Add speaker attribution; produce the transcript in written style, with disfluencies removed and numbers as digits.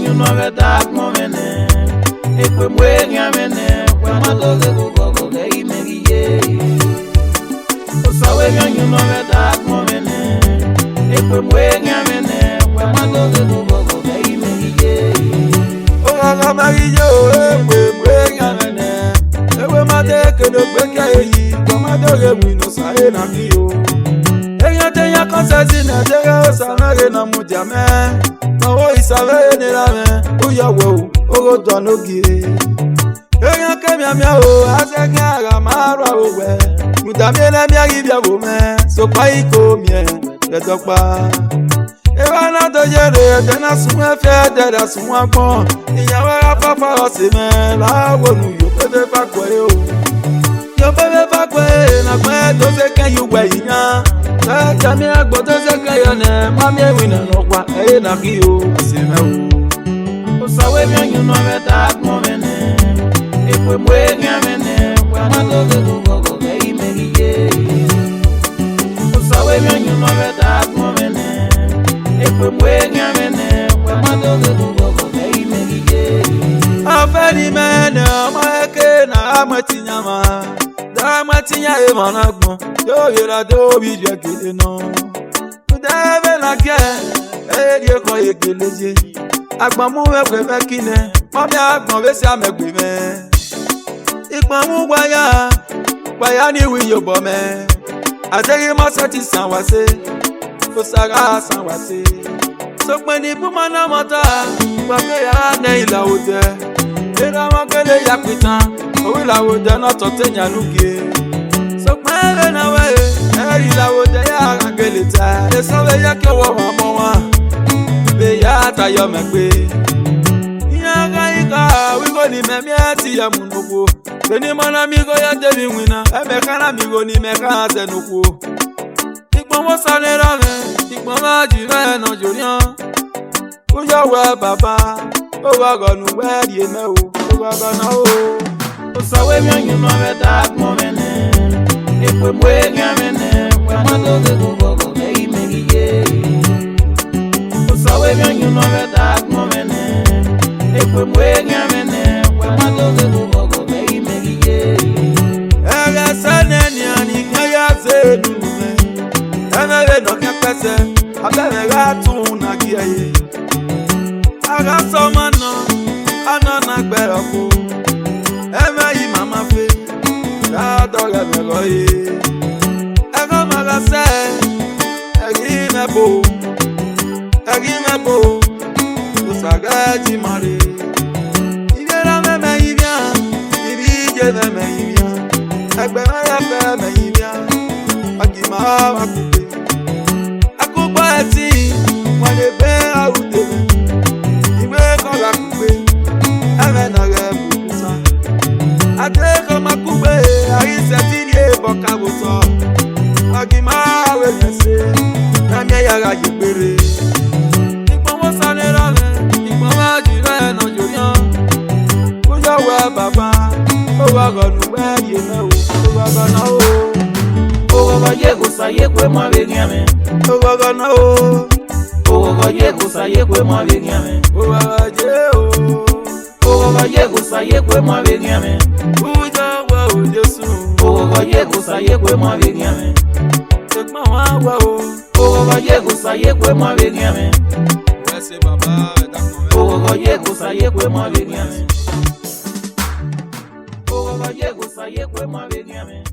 Speaker 1: you know that dark moment. If we're waiting a minute, when my dog go, they make it. So you know that dark moment. If we're waiting a minute, when my dog go, they make it.
Speaker 2: Oh, I'm a yo, we're waiting a minute. Ewe mateke no gbeke yi, komadore we no sae na mi o. Eyan te yan konsesi na tere o samere na mujame. Mawo isave ni la me, uyawo oro do no gire. Eyan ke mi amia o, aseke ara maro owe. Mutami le mi ari bia wo me, so pa iko mi e, le dokpa. Ewa na do jere, te na sunwe fe, te da sunwa kon. Iyawe papa o se me, la wonu yo bebe pa kwe yo. Yo bebe pa kwe, na kwe to se ken yu we yan. Ta jami agbo to se ken yo ne, mami e wina no kwa, e na ki yo, se me o.
Speaker 1: O sa we mi you know that dark moment. If we waiting a minute, when my dog go, they make it. O sa we mi you know that dark moment. If we waiting a minute, when my dog go, they make it.
Speaker 2: Afeni mene, ma eke na amatinya ma. Da amatinya e managbon, yo yera do bi je kele no. Da be na ke, e die ko ye kele je. Agbon mu we pe fe kine, mo mi agbon we si amegbe me. Igbon mu gbaya ni wi yo bo me. Ateri mo sati san wa se, ko sara san wa se. So pe ni bu mana mota, gba ke ya ne ila ode. Era wa kele ya pitan, o wi la ode na to tenya nuge. So pe na we, eri la ode ya rangele ta. E so we ya ke wo wa mo wa. Be ya ta yo me pe. Ya ga ika, we go ni me mi ati ya munugo. Be ni mana mi go ya de mi wina, e me kana mi go ni me ka se nugo. Igbon wo sale ra me, igbon ma ji me no jorian. Uya we baba, o wa gonu we die me o, o wa gona o.
Speaker 1: O sa we mi you know that dark moment. If we waiting a minute, when my dog go, they make it. O sa we mi you know that dark moment. If we waiting a minute, when my dog go, they make it.
Speaker 2: Ega saneni ani kaya se nu me. Emele no ke pese, abele ga tun na kiye. Aga soma no, ana na gbero ko. Eme yi mama fe, da doga me go ye. Ego maga se, egi me bo, to saga ji mare. Ibera me ibia, ibi je me ibia. Egbe me ya fe me ibia, agima wa kupe. Akuba eti, wane be aude. La coupe, elle n'a rien pour ça. Ate comme a coupe, aïe c'est fini, bon caboto. Magima, ouais, c'est la mienne à y pérer. Il commence à les ramer, il commence à dire non, je viens. Bouja, ouais, papa, on va renouer, il est là, on va gagner.
Speaker 1: O va llego, ça y est, quoi, moi, bien, mais.
Speaker 2: On va gagner.
Speaker 1: O va llego, ça y est, quoi, moi, bien, mais.
Speaker 2: O
Speaker 1: va llego, ça y est, quoi, moi, bien, mais.
Speaker 2: Uja wa o Jesu.
Speaker 1: O va llego, ça y est, quoi, moi, bien, mais.
Speaker 2: Tekma wa wa o.
Speaker 1: O va llego, ça y est, quoi, moi, bien, mais.
Speaker 2: Ouais, c'est baba,
Speaker 1: d'accord. O va llego, ça y est, quoi, moi, bien, mais. O va llego, ça y est, quoi, moi, bien, mais.